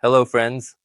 Hello, friends.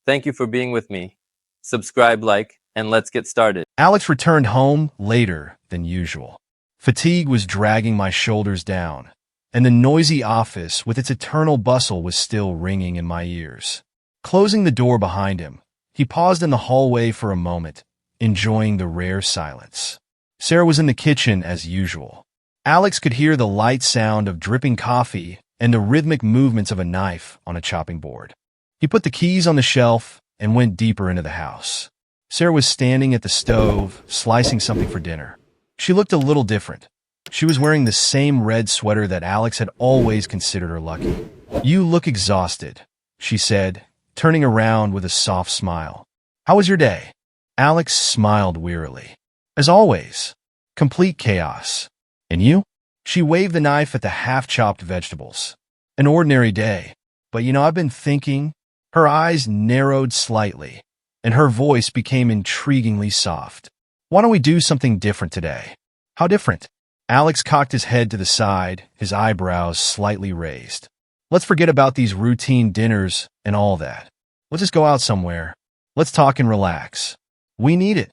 Thank you for being with me. Subscribe, like, and let's get started. Alex returned home later than usual. Fatigue was dragging my shoulders down, and the noisy office with its eternal bustle was still ringing in my ears. Closing the door behind him, he paused in the hallway for a moment, enjoying the rare silence. Sarah was in the kitchen as usual. Alex could hear the light sound of dripping coffee and the rhythmic movements of a knife on a chopping board. He put the keys on the shelf and went deeper into the house. Sarah was standing at the stove, slicing something for dinner. She looked a little different. She was wearing the same red sweater that Alex had always considered her lucky. "You look exhausted," she said, turning around with a soft smile. "How was your day?" Alex smiled wearily. "As always. Complete chaos. And you?" She waved the knife at the half-chopped vegetables. "An ordinary day. But I've been thinking." Her eyes narrowed slightly, and her voice became intriguingly soft. "Why don't we do something different today?" "How different?" Alex cocked his head to the side, his eyebrows slightly raised. "Let's forget about these routine dinners and all that. Let's just go out somewhere. Let's talk and relax. We need it."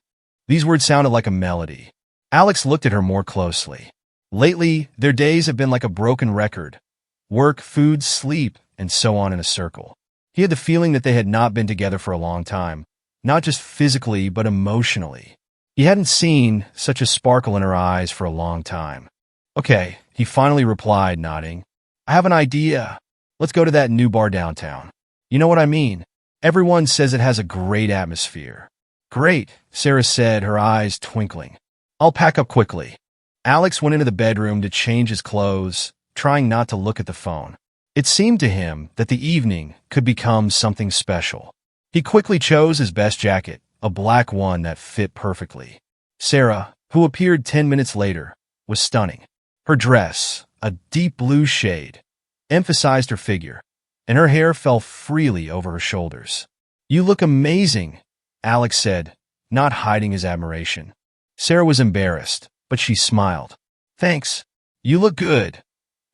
These words sounded like a melody. Alex looked at her more closely. Lately, their days have been like a broken record. Work, food, sleep, and so on in a circle. He had the feeling that they had not been together for a long time, not just physically, but emotionally. He hadn't seen such a sparkle in her eyes for a long time. "Okay," he finally replied, nodding. "I have an idea. Let's go to that new bar downtown. You know what I mean? Everyone says it has a great atmosphere." "Great," Sarah said, her eyes twinkling. "I'll pack up quickly." Alex went into the bedroom to change his clothes, trying not to look at the phone. It seemed to him that the evening could become something special. He quickly chose his best jacket, a black one that fit perfectly. Sarah, who appeared 10 minutes later, was stunning. Her dress, a deep blue shade, emphasized her figure, and her hair fell freely over her shoulders. "You look amazing," Alex said, not hiding his admiration. Sarah was embarrassed, but she smiled. "Thanks. You look good,"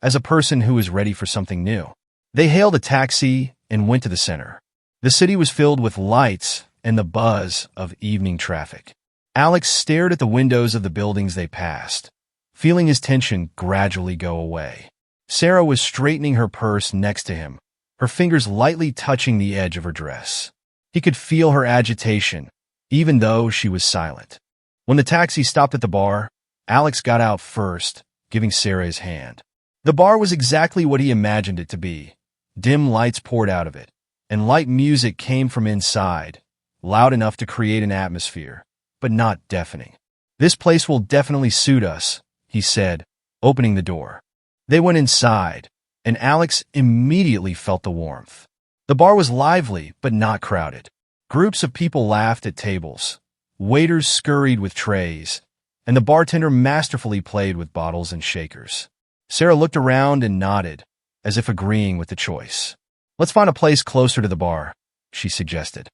as a person who is ready for something new. They hailed a taxi and went to the center. The city was filled with lights and the buzz of evening traffic. Alex stared at the windows of the buildings they passed, feeling his tension gradually go away. Sarah was straightening her purse next to him, her fingers lightly touching the edge of her dress. He could feel her agitation, even though she was silent. When the taxi stopped at the bar, Alex got out first, giving Sarah his hand. The bar was exactly what he imagined it to be. Dim lights poured out of it, and light music came from inside, loud enough to create an atmosphere, but not deafening. "This place will definitely suit us," he said, opening the door. They went inside, and Alex immediately felt the warmth. The bar was lively, but not crowded. Groups of people laughed at tables. Waiters scurried with trays, and the bartender masterfully played with bottles and shakers. Sarah looked around and nodded, as if agreeing with the choice. "Let's find a place closer to the bar," she suggested.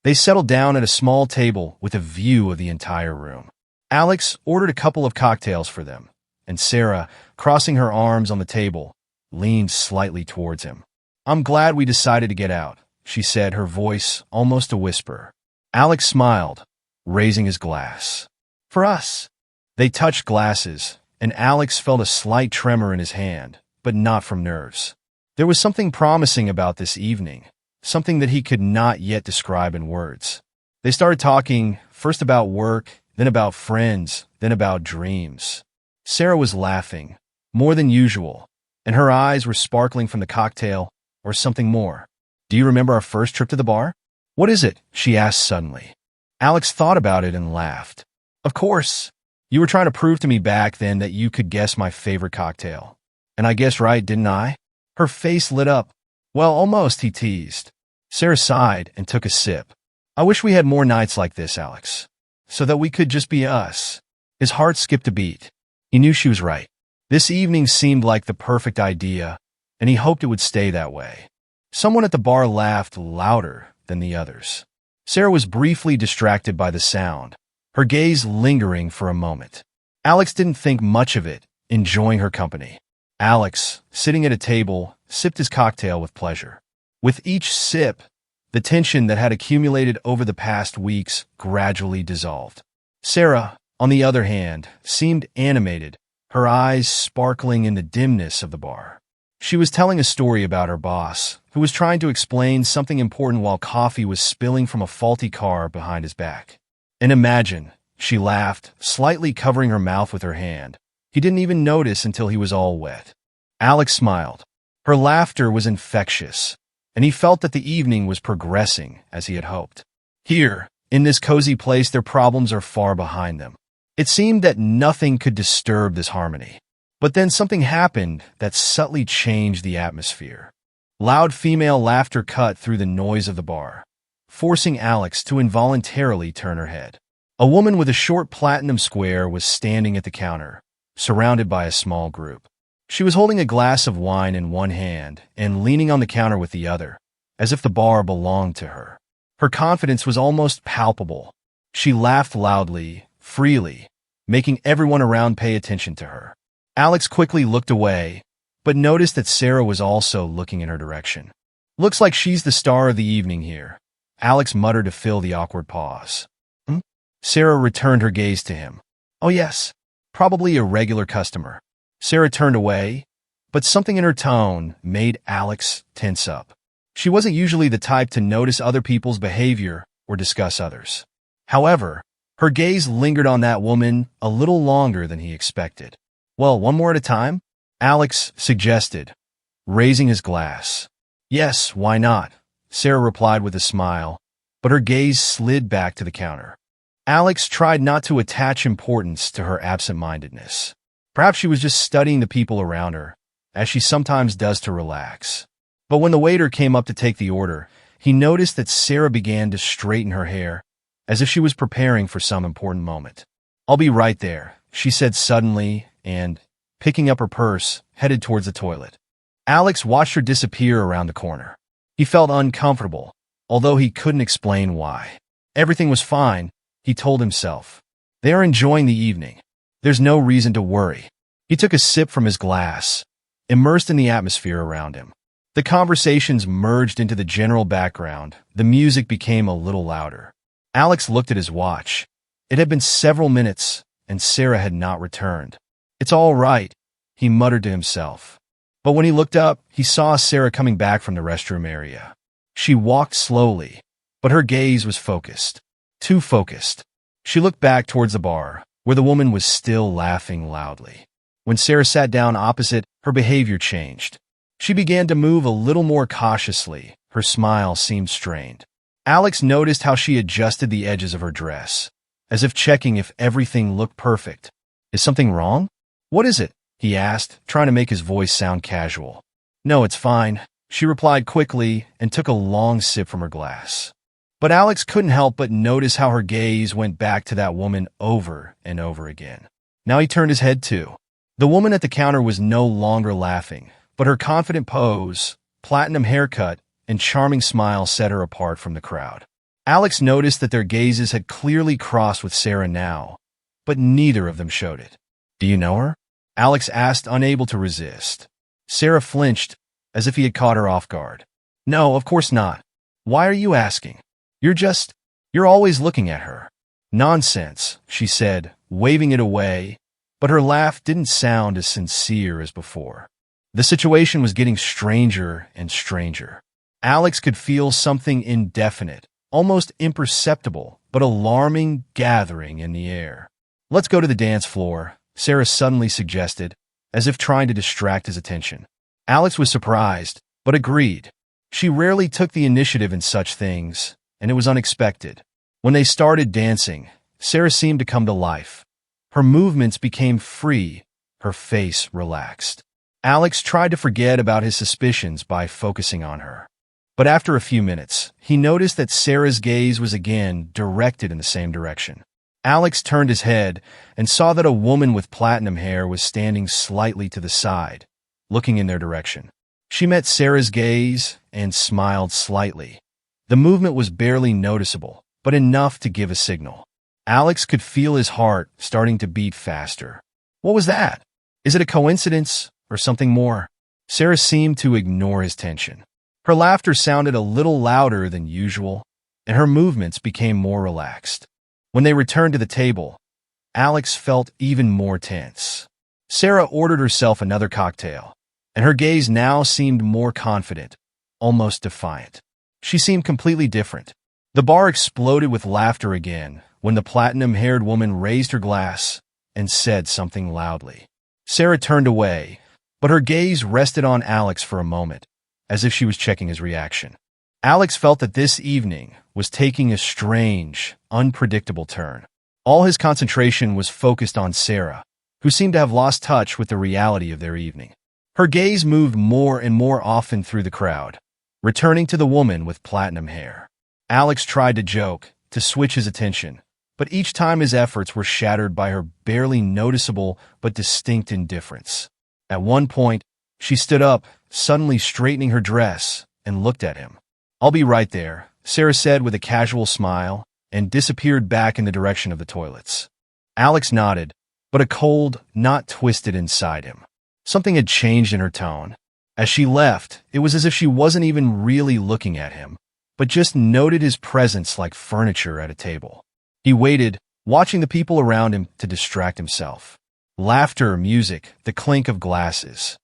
They settled down at a small table with a view of the entire room. Alex ordered a couple of cocktails for them, and Sarah, crossing her arms on the table, leaned slightly towards him. "I'm glad we decided to get out," she said, her voice almost a whisper. Alex smiled, raising his glass. "For us." They touched glasses, and Alex felt a slight tremor in his hand, but not from nerves. There was something promising about this evening, something that he could not yet describe in words. They started talking, first about work, then about friends, then about dreams. Sarah was laughing, more than usual, and her eyes were sparkling from the cocktail or something more. "Do you remember our first trip to the bar?" "What is it?" she asked suddenly. Alex thought about it and laughed. "Of course. You were trying to prove to me back then that you could guess my favorite cocktail. And I guessed right, didn't I?" Her face lit up. "Well, almost," he teased. Sarah sighed and took a sip. "I wish we had more nights like this, Alex, so that we could just be us." His heart skipped a beat. He knew she was right. This evening seemed like the perfect idea, and he hoped it would stay that way. Someone at the bar laughed louder than the others. Sarah was briefly distracted by the sound, her gaze lingering for a moment. Alex didn't think much of it, enjoying her company. Alex, sitting at a table, sipped his cocktail with pleasure. With each sip, the tension that had accumulated over the past weeks gradually dissolved. Sarah, on the other hand, seemed animated, her eyes sparkling in the dimness of the bar. She was telling a story about her boss, who was trying to explain something important while coffee was spilling from a faulty car behind his back. And imagine, she laughed, slightly covering her mouth with her hand. He didn't even notice until he was all wet. Alex smiled. Her laughter was infectious, and he felt that the evening was progressing as he had hoped. Here, in this cozy place, their problems are far behind them. It seemed that nothing could disturb this harmony. But then something happened that subtly changed the atmosphere. Loud female laughter cut through the noise of the bar, forcing Alex to involuntarily turn her head. A woman with a short platinum square was standing at the counter, surrounded by a small group. She was holding a glass of wine in one hand and leaning on the counter with the other, as if the bar belonged to her. Her confidence was almost palpable. She laughed loudly, freely, making everyone around pay attention to her. Alex quickly looked away, but noticed that Sarah was also looking in her direction. "Looks like she's the star of the evening here," Alex muttered to fill the awkward pause. Sarah returned her gaze to him. "Oh yes, probably a regular customer." Sarah turned away, but something in her tone made Alex tense up. She wasn't usually the type to notice other people's behavior or discuss others. However, her gaze lingered on that woman a little longer than he expected. "Well, one more at a time?" Alex suggested, raising his glass. "Yes, why not?" Sarah replied with a smile, but her gaze slid back to the counter. Alex tried not to attach importance to her absent-mindedness. Perhaps she was just studying the people around her, as she sometimes does to relax. But when the waiter came up to take the order, he noticed that Sarah began to straighten her hair, as if she was preparing for some important moment. "I'll be right there," she said suddenly, and, picking up her purse, headed towards the toilet. Alex watched her disappear around the corner. He felt uncomfortable, although he couldn't explain why. Everything was fine, he told himself. They are enjoying the evening. There's no reason to worry. He took a sip from his glass, immersed in the atmosphere around him. The conversations merged into the general background. The music became a little louder. Alex looked at his watch. It had been several minutes, and Sarah had not returned. "It's all right," he muttered to himself. But when he looked up, he saw Sarah coming back from the restroom area. She walked slowly, but her gaze was focused. Too focused. She looked back towards the bar, where the woman was still laughing loudly. When Sarah sat down opposite, her behavior changed. She began to move a little more cautiously. Her smile seemed strained. Alex noticed how she adjusted the edges of her dress, as if checking if everything looked perfect. "Is something wrong?" "What is it?" he asked, trying to make his voice sound casual. "No, it's fine," she replied quickly and took a long sip from her glass. But Alex couldn't help but notice how her gaze went back to that woman over and over again. Now he turned his head too. The woman at the counter was no longer laughing, but her confident pose, platinum haircut, and charming smile set her apart from the crowd. Alex noticed that their gazes had clearly crossed with Sarah now, but neither of them showed it. "Do you know her?" Alex asked, unable to resist. Sarah flinched, as if he had caught her off guard. "No, of course not. Why are you asking? You're always looking at her." "Nonsense," she said, waving it away, but her laugh didn't sound as sincere as before. The situation was getting stranger and stranger. Alex could feel something indefinite, almost imperceptible, but alarming gathering in the air. "Let's go to the dance floor," Sarah suddenly suggested, as if trying to distract his attention. Alex was surprised, but agreed. She rarely took the initiative in such things, and it was unexpected. When they started dancing, Sarah seemed to come to life. Her movements became free, her face relaxed. Alex tried to forget about his suspicions by focusing on her. But after a few minutes, he noticed that Sarah's gaze was again directed in the same direction. Alex turned his head and saw that a woman with platinum hair was standing slightly to the side, looking in their direction. She met Sarah's gaze and smiled slightly. The movement was barely noticeable, but enough to give a signal. Alex could feel his heart starting to beat faster. What was that? Is it a coincidence or something more? Sarah seemed to ignore his tension. Her laughter sounded a little louder than usual, and her movements became more relaxed. When they returned to the table, Alex felt even more tense. Sarah ordered herself another cocktail, and her gaze now seemed more confident, almost defiant. She seemed completely different. The bar exploded with laughter again when the platinum-haired woman raised her glass and said something loudly. Sarah turned away, but her gaze rested on Alex for a moment, as if she was checking his reaction. Alex felt that this evening was taking a strange, unpredictable turn. All his concentration was focused on Sarah, who seemed to have lost touch with the reality of their evening. Her gaze moved more and more often through the crowd, returning to the woman with platinum hair. Alex tried to joke, to switch his attention, but each time his efforts were shattered by her barely noticeable but distinct indifference. At one point, she stood up, suddenly straightening her dress, and looked at him. "I'll be right there," Sarah said with a casual smile, and disappeared back in the direction of the toilets. Alex nodded, but a cold knot twisted inside him. Something had changed in her tone. As she left, it was as if she wasn't even really looking at him, but just noted his presence like furniture at a table. He waited, watching the people around him to distract himself. Laughter, music, the clink of glasses.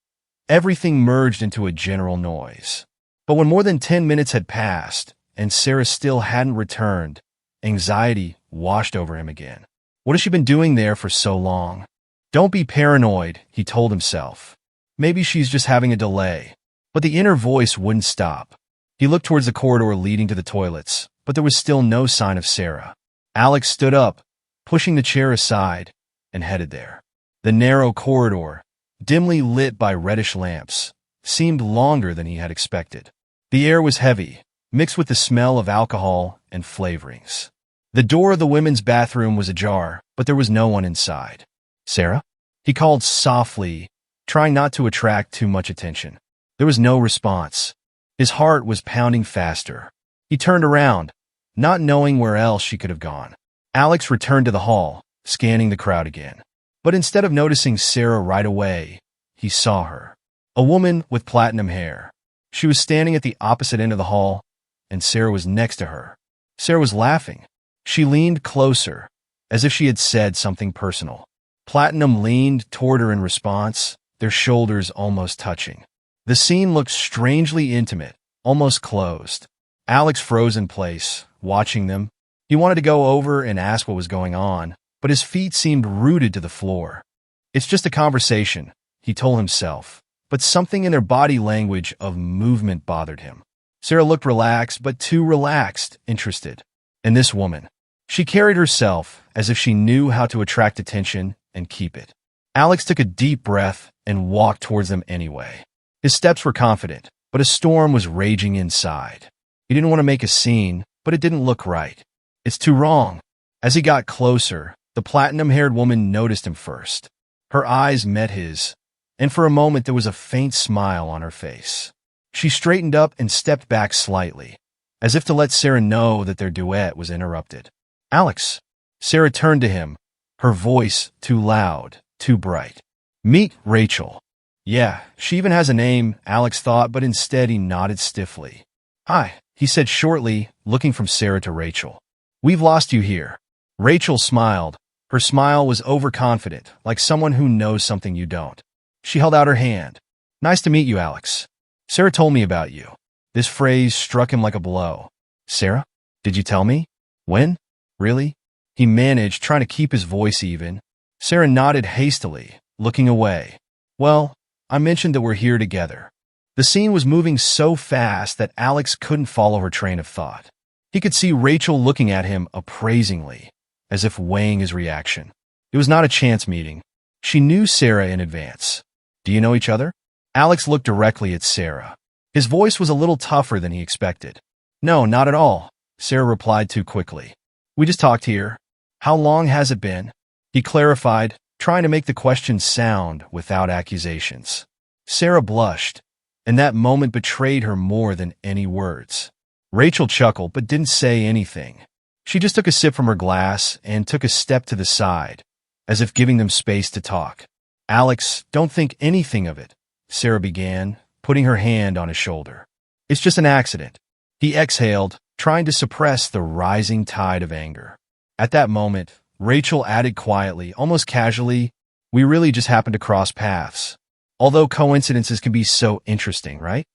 Everything merged into a general noise. But when more than 10 minutes had passed, and Sarah still hadn't returned, anxiety washed over him again. What has she been doing there for so long? Don't be paranoid, he told himself. Maybe she's just having a delay. But the inner voice wouldn't stop. He looked towards the corridor leading to the toilets, but there was still no sign of Sarah. Alex stood up, pushing the chair aside, and headed there. The narrow corridor, dimly lit by reddish lamps, seemed longer than he had expected. The air was heavy, mixed with the smell of alcohol and flavorings. The door of the women's bathroom was ajar, but there was no one inside. "Sarah?" he called softly, trying not to attract too much attention. There was no response. His heart was pounding faster. He turned around, not knowing where else she could have gone. Alex returned to the hall, scanning the crowd again. But instead of noticing Sarah right away, he saw her. A woman with platinum hair. She was standing at the opposite end of the hall, and Sarah was next to her. Sarah was laughing. She leaned closer, as if she had said something personal. Platinum leaned toward her in response, their shoulders almost touching. The scene looked strangely intimate, almost closed. Alex froze in place, watching them. He wanted to go over and ask what was going on, but his feet seemed rooted to the floor. "It's just a conversation," he told himself, but something in their body language of movement bothered him. Sarah looked relaxed, but too relaxed, interested. And this woman. She carried herself as if she knew how to attract attention and keep it. Alex took a deep breath and walked towards them anyway. His steps were confident, but a storm was raging inside. He didn't want to make a scene, but it didn't look right. "It's too wrong." As he got closer, the platinum-haired woman noticed him first. Her eyes met his, and for a moment there was a faint smile on her face. She straightened up and stepped back slightly, as if to let Sarah know that their duet was interrupted. "Alex." Sarah turned to him, her voice too loud, too bright. "Meet Rachel." Yeah, she even has a name, Alex thought, but instead he nodded stiffly. "Hi," he said shortly, looking from Sarah to Rachel. "We've lost you here." Rachel smiled. Her smile was overconfident, like someone who knows something you don't. She held out her hand. "Nice to meet you, Alex. Sarah told me about you." This phrase struck him like a blow. "Sarah? Did you tell me? When? Really?" He managed, trying to keep his voice even. Sarah nodded hastily, looking away. "Well, I mentioned that we're here together." The scene was moving so fast that Alex couldn't follow her train of thought. He could see Rachel looking at him appraisingly, as if weighing his reaction. It was not a chance meeting. She knew Sarah in advance. "Do you know each other?" Alex looked directly at Sarah. His voice was a little tougher than he expected. "No, not at all," Sarah replied too quickly. "We just talked here." "How long has it been?" He clarified, trying to make the question sound without accusations. Sarah blushed, and that moment betrayed her more than any words. Rachel chuckled but didn't say anything. She just took a sip from her glass and took a step to the side, as if giving them space to talk. "Alex, don't think anything of it," Sarah began, putting her hand on his shoulder. It's just an accident. He exhaled, trying to suppress the rising tide of anger. At that moment, Rachel added quietly, almost casually, "We really just happened to cross paths. Although coincidences can be so interesting, right?"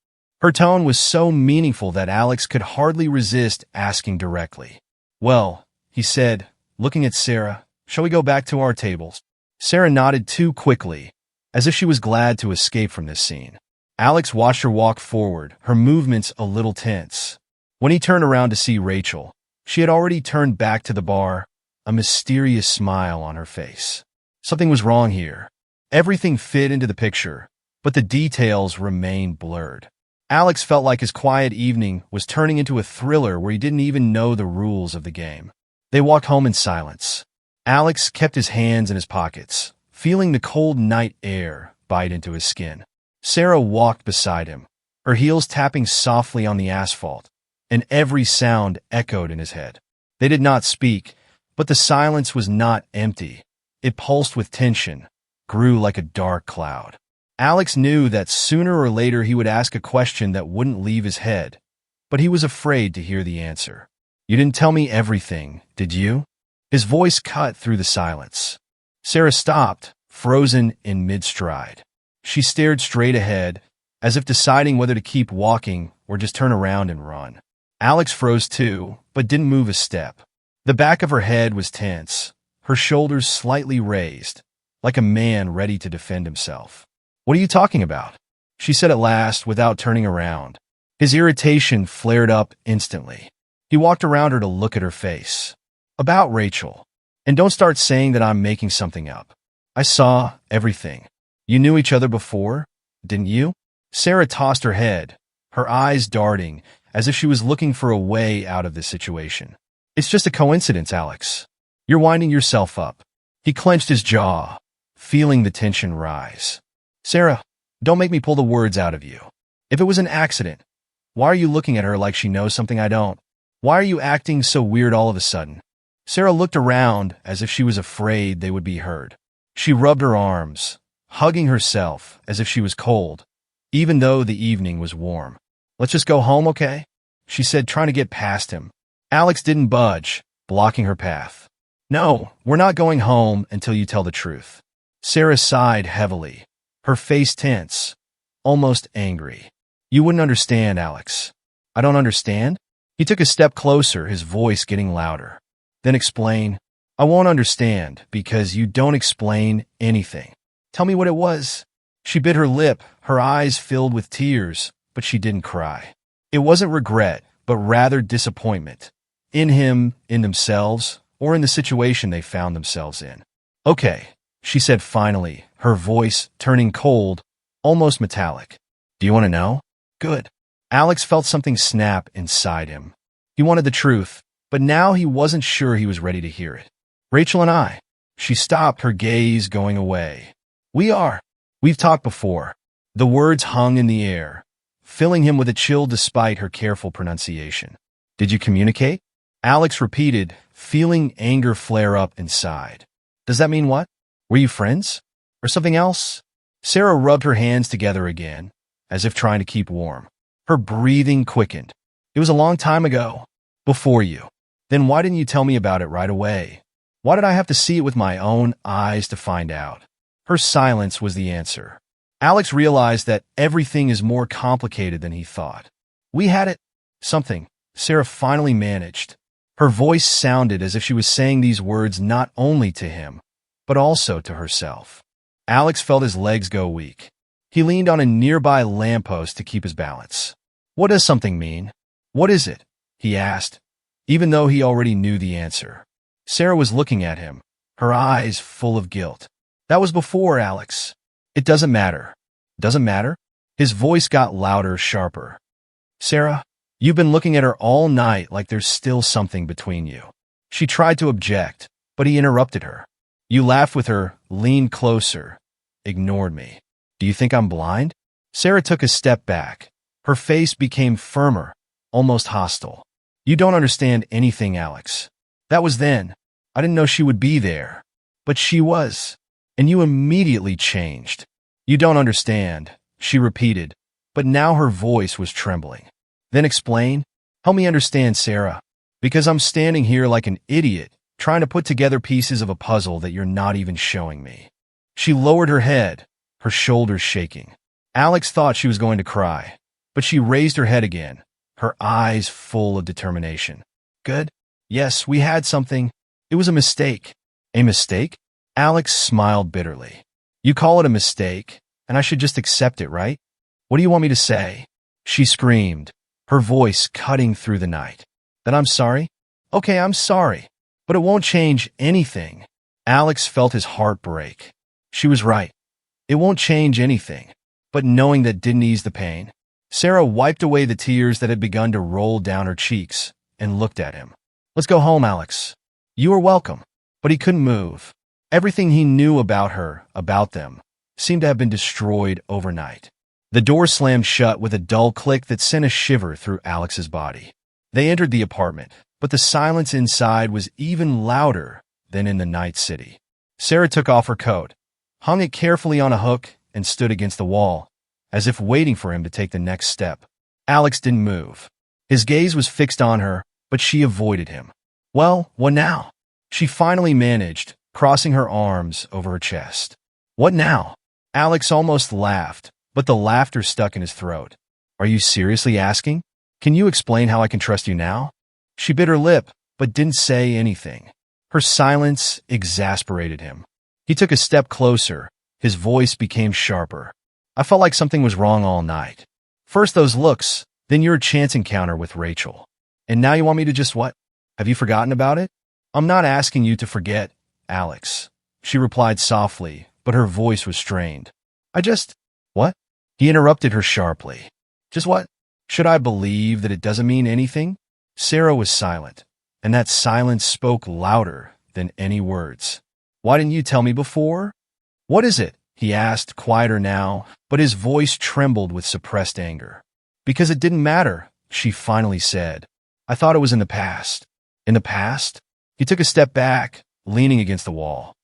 Her tone was so meaningful that Alex could hardly resist asking directly. "Well," he said, looking at Sarah, "shall we go back to our tables?" Sarah nodded too quickly, as if she was glad to escape from this scene. Alex watched her walk forward, her movements a little tense. When he turned around to see Rachel, she had already turned back to the bar, a mysterious smile on her face. Something was wrong here. Everything fit into the picture, but the details remained blurred. Alex felt like his quiet evening was turning into a thriller where he didn't even know the rules of the game. They walked home in silence. Alex kept his hands in his pockets, feeling the cold night air bite into his skin. Sarah walked beside him, her heels tapping softly on the asphalt, and every sound echoed in his head. They did not speak, but the silence was not empty. It pulsed with tension, grew like a dark cloud. Alex knew that sooner or later he would ask a question that wouldn't leave his head, but he was afraid to hear the answer. "You didn't tell me everything, did you?" His voice cut through the silence. Sarah stopped, frozen in mid-stride. She stared straight ahead, as if deciding whether to keep walking or just turn around and run. Alex froze too, but didn't move a step. The back of her head was tense, her shoulders slightly raised, like a man ready to defend himself. "What are you talking about?" she said at last without turning around. His irritation flared up instantly. He walked around her to look at her face. "About Rachel. And don't start saying that I'm making something up. I saw everything. You knew each other before, didn't you?" Sarah tossed her head, her eyes darting, as if she was looking for a way out of this situation. "It's just a coincidence, Alex. You're winding yourself up." He clenched his jaw, feeling the tension rise. "Sarah, don't make me pull the words out of you. If it was an accident, why are you looking at her like she knows something I don't? Why are you acting so weird all of a sudden?" Sarah looked around as if she was afraid they would be heard. She rubbed her arms, hugging herself as if she was cold, even though the evening was warm. "Let's just go home, okay?" she said, trying to get past him. Alex didn't budge, blocking her path. "No, we're not going home until you tell the truth." Sarah sighed heavily, her face tense, almost angry. "You wouldn't understand, Alex." "I don't understand?" He took a step closer, his voice getting louder. "Then explain." "I won't understand because you don't explain anything." "Tell me what it was." She bit her lip, her eyes filled with tears, but she didn't cry. It wasn't regret, but rather disappointment. In him, in themselves, or in the situation they found themselves in. "Okay," she said finally, her voice turning cold, almost metallic. "Do you want to know?" "Good." Alex felt something snap inside him. He wanted the truth, but now he wasn't sure he was ready to hear it. "Rachel and I." She stopped, her gaze going away. We've talked before." The words hung in the air, filling him with a chill despite her careful pronunciation. "Did you communicate?" Alex repeated, feeling anger flare up inside. "Does that mean what? Were you friends? Or something else?" Sarah rubbed her hands together again, as if trying to keep warm. Her breathing quickened. "It was a long time ago. Before you. Then why didn't you tell me about it right away? Why did I have to see it with my own eyes to find out?" Her silence was the answer. Alex realized that everything is more complicated than he thought. "We had it." "Something," Sarah finally managed. Her voice sounded as if she was saying these words not only to him, but also to herself. Alex felt his legs go weak. He leaned on a nearby lamppost to keep his balance. "What does something mean? What is it?" he asked, even though he already knew the answer. Sarah was looking at him, her eyes full of guilt. "That was before, Alex. It doesn't matter." "Doesn't matter?" His voice got louder, sharper. "Sarah, you've been looking at her all night like there's still something between you." She tried to object, but he interrupted her. "You laughed with her, leaned closer, ignored me. Do you think I'm blind?" Sarah took a step back. Her face became firmer, almost hostile. "You don't understand anything, Alex. That was then. I didn't know she would be there. But she was. And you immediately changed." "You don't understand," she repeated, but now her voice was trembling. Then explain. Help me understand, Sarah. Because I'm standing here like an idiot, trying to put together pieces of a puzzle that you're not even showing me. She lowered her head, her shoulders shaking. Alex thought she was going to cry, but she raised her head again, her eyes full of determination. Good? Yes, we had something. It was a mistake. A mistake? Alex smiled bitterly. You call it a mistake, and I should just accept it, right? What do you want me to say? She screamed, her voice cutting through the night. That I'm sorry? Okay, I'm sorry, but it won't change anything. Alex felt his heart break. She was right. It won't change anything. But knowing that didn't ease the pain. Sarah wiped away the tears that had begun to roll down her cheeks and looked at him. Let's go home, Alex. You are welcome. But he couldn't move. Everything he knew about her, about them, seemed to have been destroyed overnight. The door slammed shut with a dull click that sent a shiver through Alex's body. They entered the apartment, but the silence inside was even louder than in the night city. Sarah took off her coat, hung it carefully on a hook, and stood against the wall, as if waiting for him to take the next step. Alex didn't move. His gaze was fixed on her, but she avoided him. Well, what now? She finally managed, crossing her arms over her chest. What now? Alex almost laughed, but the laughter stuck in his throat. Are you seriously asking? Can you explain how I can trust you now? She bit her lip, but didn't say anything. Her silence exasperated him. He took a step closer. His voice became sharper. I felt like something was wrong all night. First those looks, then your chance encounter with Rachel. And now you want me to just what? Have you forgotten about it? I'm not asking you to forget, Alex. She replied softly, but her voice was strained. What? He interrupted her sharply. Just what? Should I believe that it doesn't mean anything? Sarah was silent, and that silence spoke louder than any words. Why didn't you tell me before? What is it? He asked, quieter now, but his voice trembled with suppressed anger. Because it didn't matter, she finally said. I thought it was in the past. In the past? He took a step back, leaning against the wall.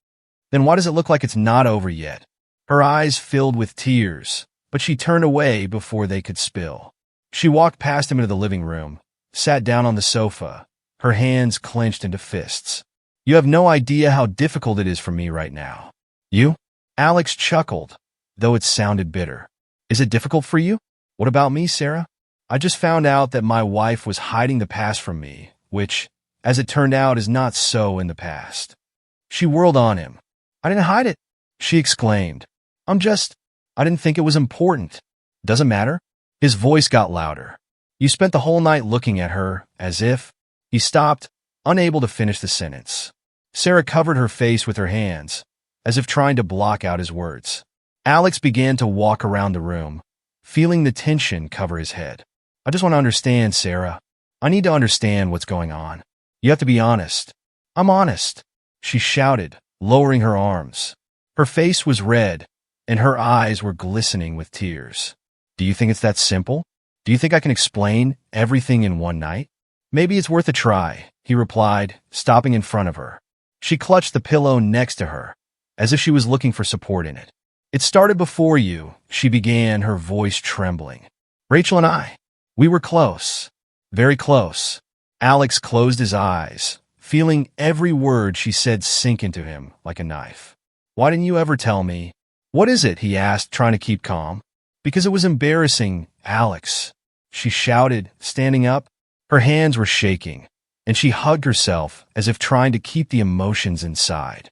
Then why does it look like it's not over yet? Her eyes filled with tears, but she turned away before they could spill. She walked past him into the living room, sat down on the sofa, her hands clenched into fists. You have no idea how difficult it is for me right now. You? Alex chuckled, though it sounded bitter. Is it difficult for you? What about me, Sarah? I just found out that my wife was hiding the past from me, which, as it turned out, is not so in the past. She whirled on him. I didn't hide it, she exclaimed. I didn't think it was important. Doesn't matter. His voice got louder. You spent the whole night looking at her, as if... He stopped, unable to finish the sentence. Sarah covered her face with her hands, as if trying to block out his words. Alex began to walk around the room, feeling the tension cover his head. I just want to understand, Sarah. I need to understand what's going on. You have to be honest. I'm honest, she shouted, lowering her arms. Her face was red, and her eyes were glistening with tears. Do you think it's that simple? Do you think I can explain everything in one night? Maybe it's worth a try, he replied, stopping in front of her. She clutched the pillow next to her, as if she was looking for support in it. It started before you, she began, her voice trembling. Rachel and I, we were close. Very close. Alex closed his eyes, feeling every word she said sink into him like a knife. Why didn't you ever tell me? What is it? He asked, trying to keep calm. Because it was embarrassing, Alex, she shouted, standing up. Her hands were shaking, and she hugged herself as if trying to keep the emotions inside.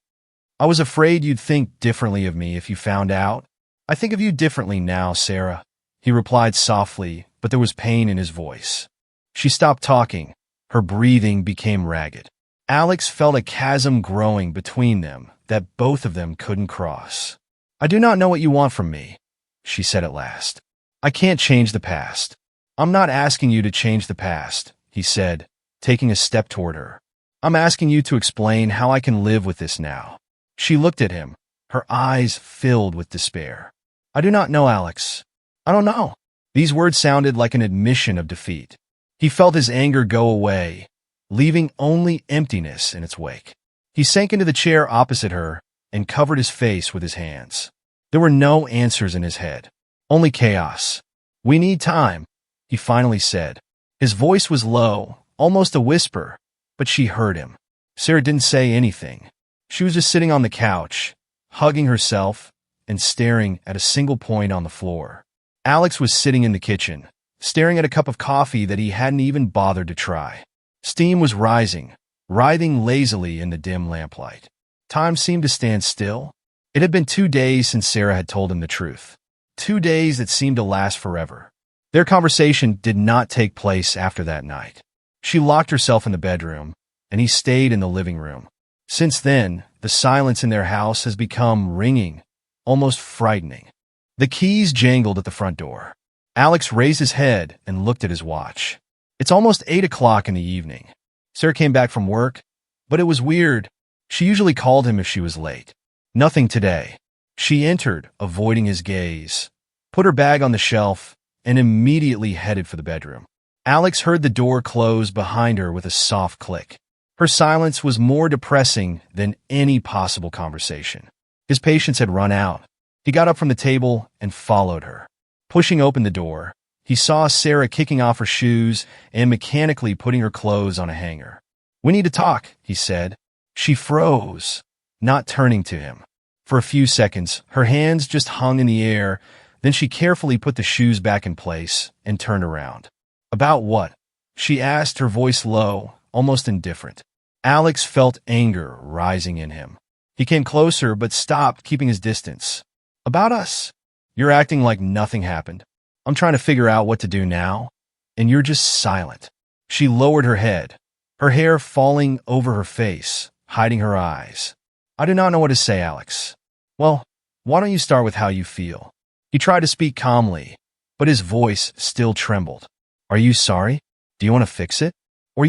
I was afraid you'd think differently of me if you found out. I think of you differently now, Sarah, he replied softly, but there was pain in his voice. She stopped talking. Her breathing became ragged. Alex felt a chasm growing between them that both of them couldn't cross. I do not know what you want from me, she said at last. I can't change the past. I'm not asking you to change the past, he said, taking a step toward her. I'm asking you to explain how I can live with this now. She looked at him, her eyes filled with despair. I do not know, Alex. I don't know. These words sounded like an admission of defeat. He felt his anger go away, leaving only emptiness in its wake. He sank into the chair opposite her and covered his face with his hands. There were no answers in his head, only chaos. We need time, he finally said. His voice was low, almost a whisper, but she heard him. Sarah didn't say anything. She was just sitting on the couch, hugging herself and staring at a single point on the floor. Alex was sitting in the kitchen, staring at a cup of coffee that he hadn't even bothered to try. Steam was rising, writhing lazily in the dim lamplight. Time seemed to stand still. It had been 2 days since Sarah had told him the truth. 2 days that seemed to last forever. Their conversation did not take place after that night. She locked herself in the bedroom, and he stayed in the living room. Since then, the silence in their house has become ringing, almost frightening. The keys jangled at the front door. Alex raised his head and looked at his watch. It's almost 8 o'clock in the evening. Sarah came back from work, but it was weird. She usually called him if she was late. Nothing today. She entered, avoiding his gaze, put her bag on the shelf, and immediately headed for the bedroom. Alex heard the door close behind her with a soft click. Her silence was more depressing than any possible conversation. His patience had run out. He got up from the table and followed her. Pushing open the door, he saw Sarah kicking off her shoes and mechanically putting her clothes on a hanger. "We need to talk," he said. She froze, not turning to him. For a few seconds, her hands just hung in the air. Then she carefully put the shoes back in place and turned around. "About what?" she asked, her voice low, almost indifferent. Alex felt anger rising in him. He came closer but stopped, keeping his distance. "About us. You're acting like nothing happened. I'm trying to figure out what to do now, and you're just silent." She lowered her head, her hair falling over her face, hiding her eyes. "I do not know what to say, Alex." "Well, why don't you start with how you feel?" He tried to speak calmly, but his voice still trembled. "Are you sorry? Do you want to fix it? Or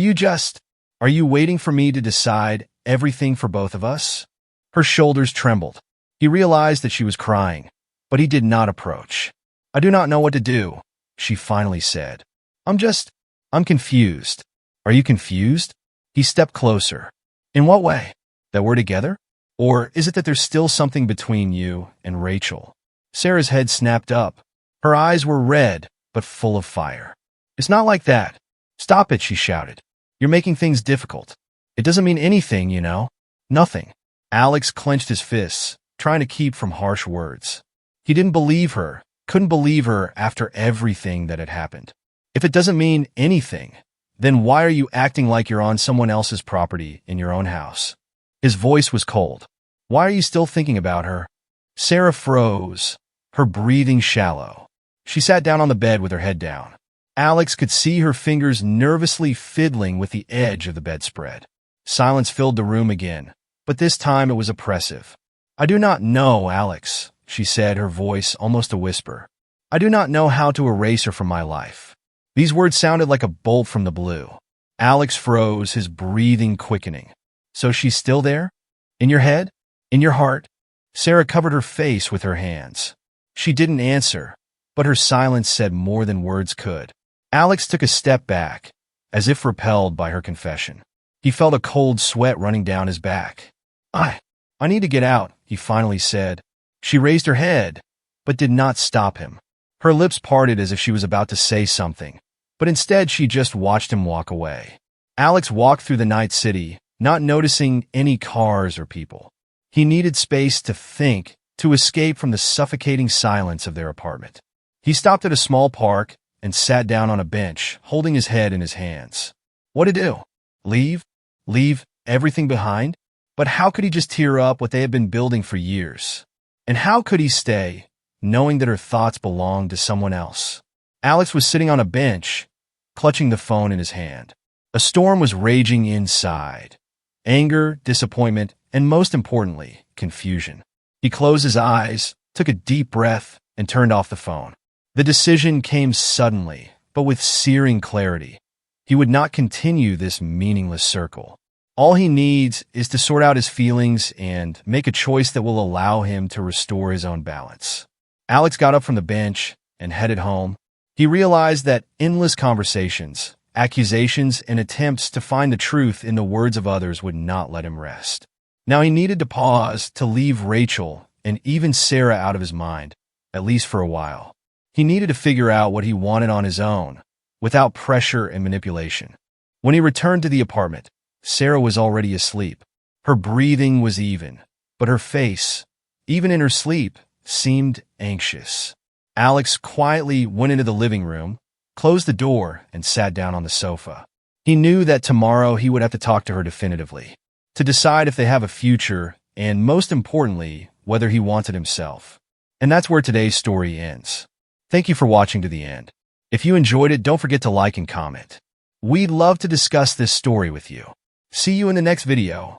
are you waiting for me to decide everything for both of us?" Her shoulders trembled. He realized that she was crying, but he did not approach. "I do not know what to do," she finally said. I'm confused." "Are you confused?" He stepped closer. "In what way? That we're together? Or is it that there's still something between you and Rachel?" Sarah's head snapped up. Her eyes were red, but full of fire. "It's not like that." "Stop it," she shouted. "You're making things difficult. It doesn't mean anything, you know. Nothing." Alex clenched his fists, trying to keep from harsh words. He didn't believe her, couldn't believe her after everything that had happened. "If it doesn't mean anything, then why are you acting like you're on someone else's property in your own house?" His voice was cold. "Why are you still thinking about her?" Sarah froze, her breathing shallow. She sat down on the bed with her head down. Alex could see her fingers nervously fiddling with the edge of the bedspread. Silence filled the room again, but this time it was oppressive. "I do not know, Alex," she said, her voice almost a whisper. "I do not know how to erase her from my life." These words sounded like a bolt from the blue. Alex froze, his breathing quickening. "So she's still there? In your head? In your heart?" Sarah covered her face with her hands. She didn't answer, but her silence said more than words could. Alex took a step back, as if repelled by her confession. He felt a cold sweat running down his back. I need to get out," he finally said. She raised her head, but did not stop him. Her lips parted as if she was about to say something, but instead she just watched him walk away. Alex walked through the night city, not noticing any cars or people. He needed space to think, to escape from the suffocating silence of their apartment. He stopped at a small park and sat down on a bench, holding his head in his hands. What to do? Leave? Leave everything behind? But how could he just tear up what they had been building for years? And how could he stay, knowing that her thoughts belonged to someone else? Alex was sitting on a bench, clutching the phone in his hand. A storm was raging inside. Anger, disappointment, and most importantly, confusion. He closed his eyes, took a deep breath, and turned off the phone. The decision came suddenly, but with searing clarity. He would not continue this meaningless circle. All he needs is to sort out his feelings and make a choice that will allow him to restore his own balance. Alex got up from the bench and headed home. He realized that endless conversations, accusations, and attempts to find the truth in the words of others would not let him rest. Now he needed to pause, to leave Rachel and even Sarah out of his mind, at least for a while. He needed to figure out what he wanted on his own, without pressure and manipulation. When he returned to the apartment, Sarah was already asleep. Her breathing was even, but her face, even in her sleep, seemed anxious. Alex quietly went into the living room, closed the door, and sat down on the sofa. He knew that tomorrow he would have to talk to her definitively, to decide if they have a future, and most importantly, whether he wanted himself. And that's where today's story ends. Thank you for watching to the end. If you enjoyed it, don't forget to like and comment. We'd love to discuss this story with you. See you in the next video.